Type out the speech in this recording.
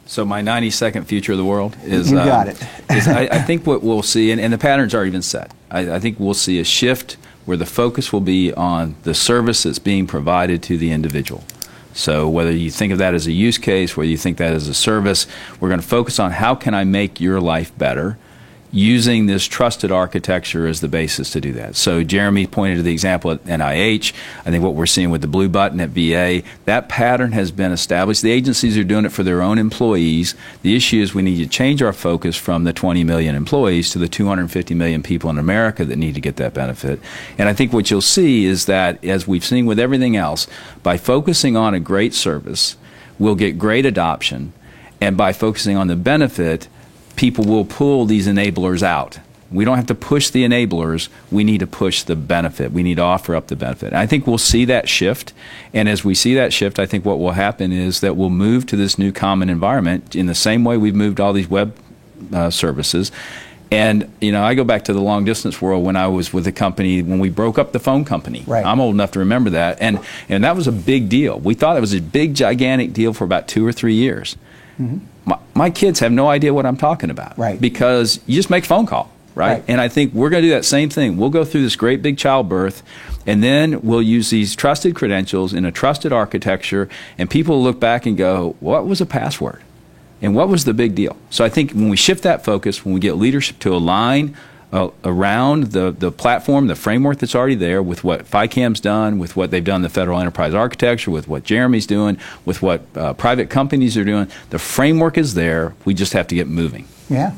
So my 90-second future of the world is, you got it. I think what we'll see, and the patterns are even set, I think we'll see a shift where the focus will be on the service that's being provided to the individual. So whether you think of that as a use case, whether you think that as a service, we're going to focus on how can I make your life better, using this trusted architecture as the basis to do that. So Jeremy pointed to the example at NIH. I think what we're seeing with the Blue Button at VA, that pattern has been established. The agencies are doing it for their own employees. The issue is we need to change our focus from the 20 million employees to the 250 million people in America that need to get that benefit. And I think what you'll see is that, as we've seen with everything else, by focusing on a great service, we'll get great adoption. And by focusing on the benefit, people will pull these enablers out. We don't have to push the enablers. We need to push the benefit. We need to offer up the benefit. And I think we'll see that shift. And as we see that shift, I think what will happen is that we'll move to this new common environment in the same way we've moved all these web services. And, you know, I go back to the long-distance world when I was with a company, when we broke up the phone company. Right. I'm old enough to remember that. And that was a big deal. We thought it was a big, gigantic deal for about 2 or 3 years. Mm-hmm. My kids have no idea what I'm talking about, right? Because you just make a phone call, right? And I think we're going to do that same thing. We'll go through this great big childbirth, and then we'll use these trusted credentials in a trusted architecture, and people will look back and go, what was a password? And what was the big deal? So I think when we shift that focus, when we get leadership to align around the platform, the framework that's already there, with what FICAM's done, with what they've done in the Federal Enterprise Architecture, with what Jeremy's doing, with what private companies are doing. The framework is there. We just have to get moving. Yeah.